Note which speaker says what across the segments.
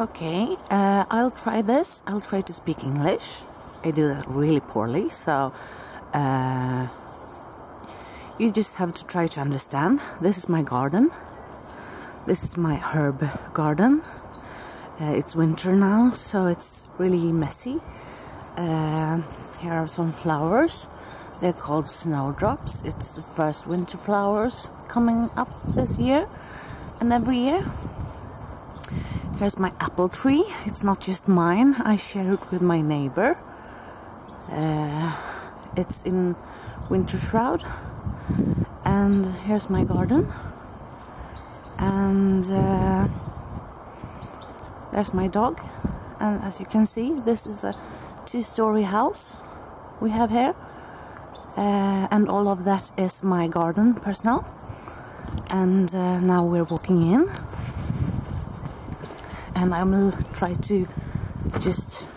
Speaker 1: Okay, I'll try this. I'll try to speak English. I do that really poorly, so you just have to try to understand. This is my garden. This is my herb garden. It's winter now, so it's really messy. Here are some flowers. They're called snowdrops. It's the first winter flowers coming up this year and every year. Here's my apple tree. It's not just mine. I share it with my neighbor. It's in winter shroud. And here's my garden. And there's my dog. And as you can see, this is a 2-story house we have here. And all of that is my garden personal. And now we're walking in. And I will try to just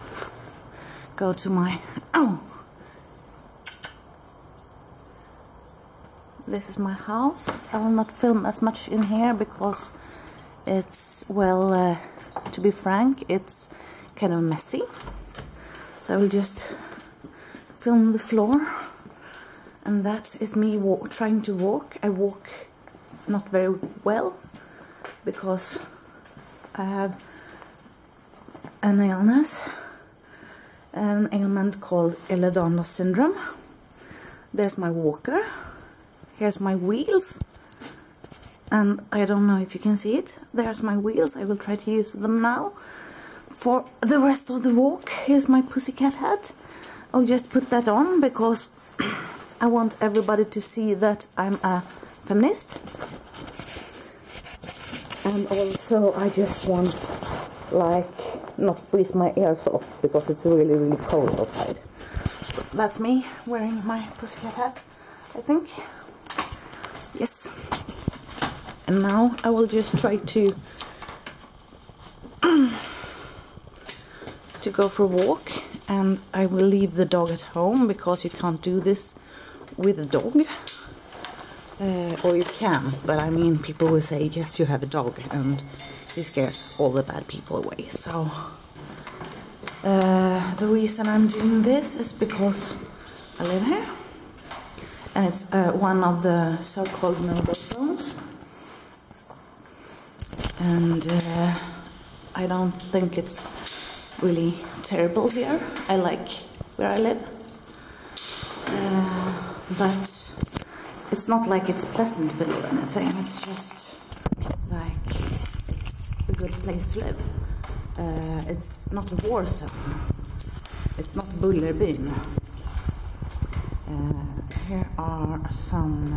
Speaker 1: go to my... Oh! This is my house. I will not film as much in here because it's, well, to be frank, it's kind of messy. So I will just film the floor. And that is me trying to walk. I walk not very well because I have an illness, an ailment called Ehlers-Danlos syndrome. There's my walker. Here's my wheels. And I don't know if you can see it. There's my wheels. I will try to use them now for the rest of the walk. Here's my pussycat hat. I'll just put that on because I want everybody to see that I'm a feminist. And also I just want, like, not freeze my ears off because it's really, really cold outside. That's me wearing my pussycat hat, I think. Yes. And now I will just try to go for a walk, and I will leave the dog at home because you can't do this with a dog. Or you can, but I mean, people will say, yes, you have a dog, and he scares all the bad people away. So the reason I'm doing this is because I live here, and it's one of the so-called no-go zones, and I don't think it's really terrible here. I like where I live, but it's not like it's Pleasantville or anything. It's just like it's a good place to live. It's not a war zone. It's not Bullerbyn. Here are some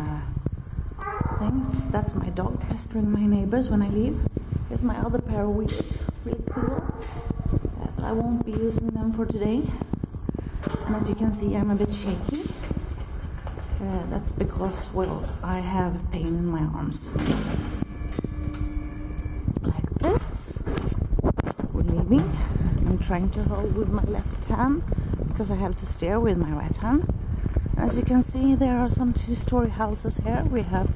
Speaker 1: things. That's my dog pestering my neighbors when I leave. Here's my other pair of wheels. Really cool. But I won't be using them for today. And as you can see, I'm a bit shaky. That's because, well, I have pain in my arms. Like this. We're leaving. I'm trying to hold with my left hand because I have to steer with my right hand. As you can see, there are some 2-story houses here. We have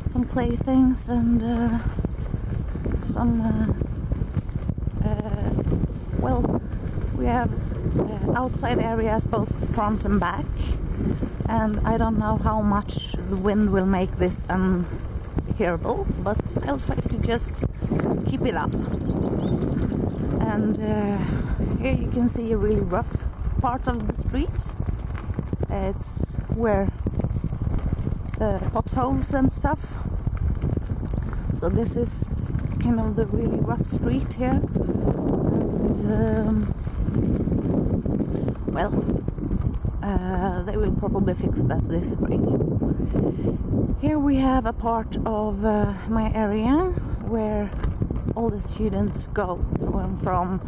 Speaker 1: some playthings and some, well, we have outside areas both front and back. And I don't know how much the wind will make this unhearable, but I'll try to just keep it up. And here you can see a really rough part of the street. It's where potholes and stuff. So this is kind of the really rough street here. And, well, they will probably fix that this spring. Here we have a part of my area where all the students go from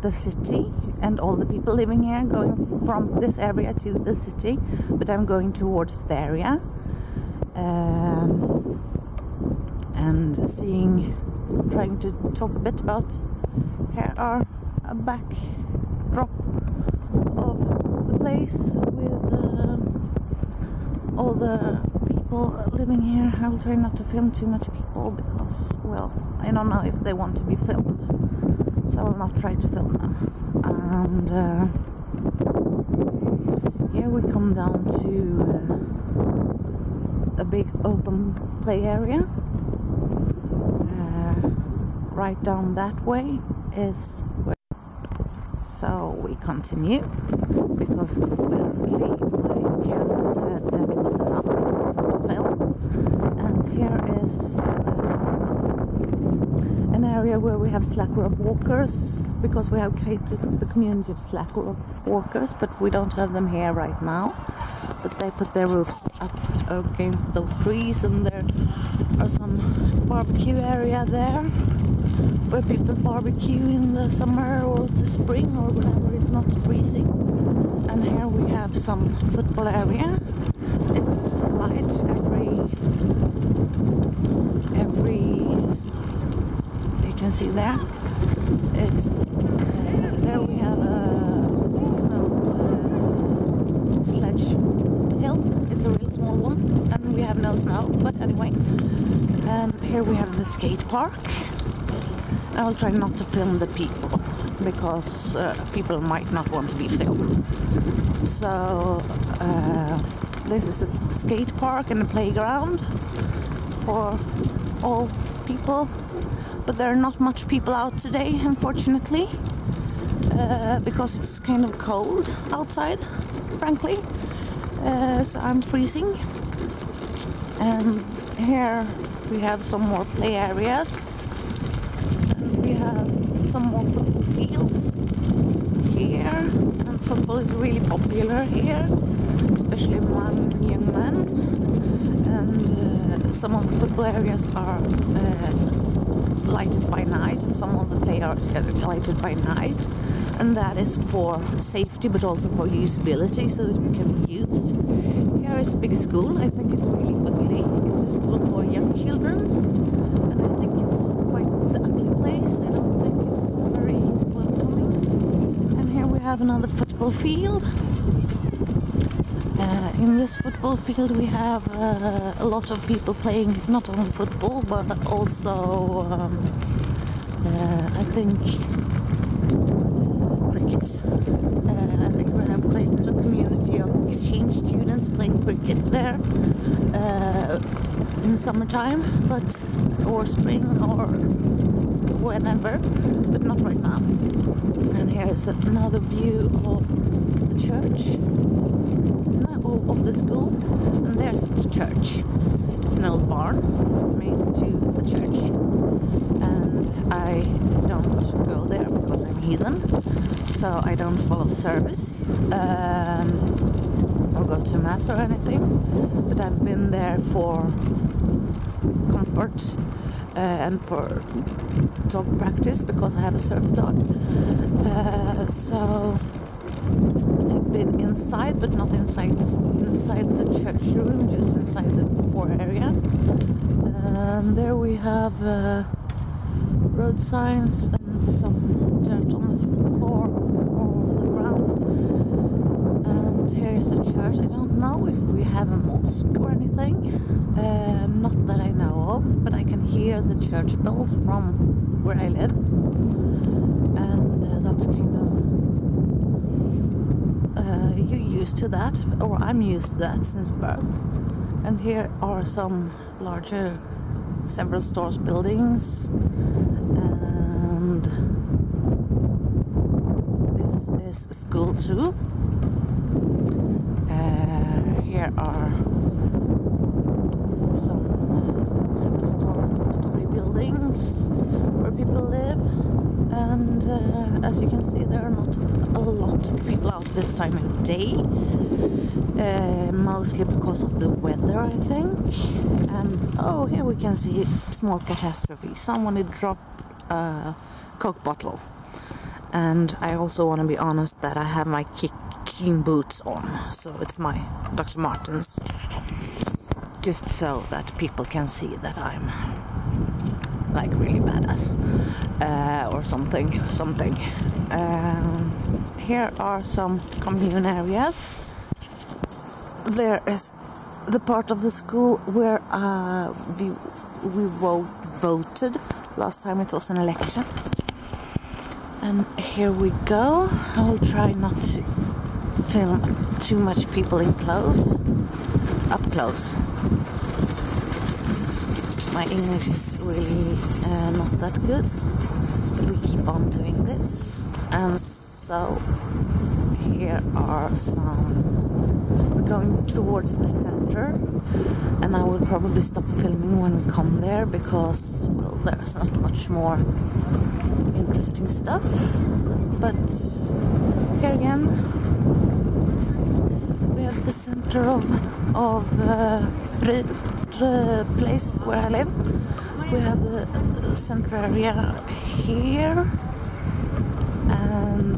Speaker 1: the city, and all the people living here going from this area to the city, but I'm going towards the area and trying to talk a bit about. Here are a backdrop of the place with all the people living here. I will try not to film too much people because, well, I don't know if they want to be filmed, so I will not try to film them. And here we come down to a big open play area. Right down that way is where. So we continue because apparently my camera said that was enough for the film. And here is an area where we have slack rope walkers, because we have created the community of slack rope walkers, but we don't have them here right now. But they put their roofs up against those trees, and there are some barbecue area there where people barbecue in the summer or the spring or whenever it's not freezing. And here we have some football area. It's light every you can see there. It's there we have a snow sledge hill. It's a real small one, and we have no snow, but anyway. And here we have the skate park. I will try not to film the people because people might not want to be filmed. So this is a skate park and a playground for all people, but there are not much people out today, unfortunately, because it's kind of cold outside, frankly. So I'm freezing. And here we have some more play areas. We have some more football fields here, and football is really popular here, especially among young men. And some of the football areas are lighted by night, and some of the play areas are lighted by night, and that is for safety but also for usability, so it can be used. Here is a big school. I think it's really ugly. It's a school for young children, and I think it's quite the ugly place. I don't think it's very welcoming. And here we have another football field. In this football field we have a lot of people playing not only football but also I think cricket. I think we have quite a community of exchange students playing cricket there in summertime, or spring or whenever, but not right now. And here's another view of the church, of the school, and there's the church. It's an old barn made to a church, and I don't go there because I'm heathen, so I don't follow service or go to mass or anything, but I've been there for comfort and for dog practice because I have a service dog. So I've been inside, but not inside the church room, just inside the fore area. And there we have road signs and some dirt on the floor or the ground. And here is the church. I don't know if we have a mosque or anything, not that I know of, but I can hear the church bells from where I live, and that's kind of you're used to that, or I'm used to that since birth. And here are some larger, several stores buildings, and this is a school too. Here are some several story buildings where people live, and as you can see, there are not a lot of people out this time of day, mostly because of the weather, I think. And oh, here we can see a small catastrophe. Someone had dropped a Coke bottle, and I also want to be honest that I have my kicking boots on, so it's my Dr. Martens, just so that people can see that I'm like really badass or something. Here are some commune areas. There is the part of the school where we voted. Last time it was an election. And here we go. I will try not to film too much people up close. My English is really not that good, but we keep on doing this. And so here are we're going towards the center, and I will probably stop filming when we come there because, well, there's not much more interesting stuff. But here again we have the center of the place where I live. We have the center area here, and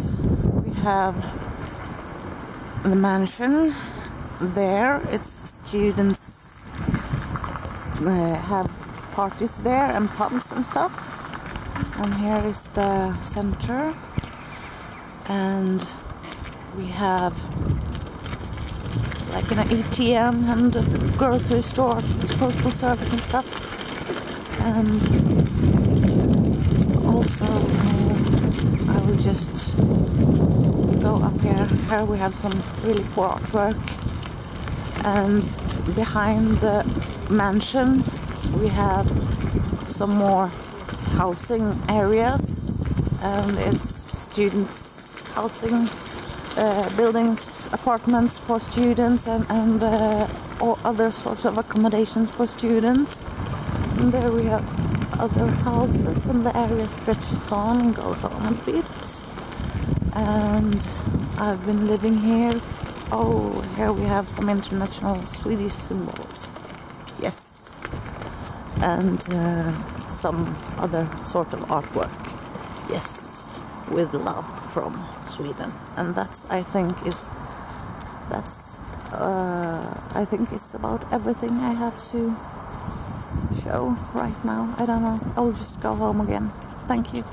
Speaker 1: we have the mansion there. It's students have parties there and pubs and stuff. And here is the center, and we have like an ATM and a grocery store, postal service and stuff. And also I will just go up here. Here we have some really poor artwork, and behind the mansion we have some more housing areas, and it's students' housing, buildings, apartments for students, and all other sorts of accommodations for students. And there we have other houses, and the area stretches on and goes on a bit. And I've been living here. Oh, here we have some international Swedish symbols. Yes. And some other sort of artwork. Yes, with love from Sweden. And I think is about everything I have to show right now. I don't know. I will just go home again. Thank you.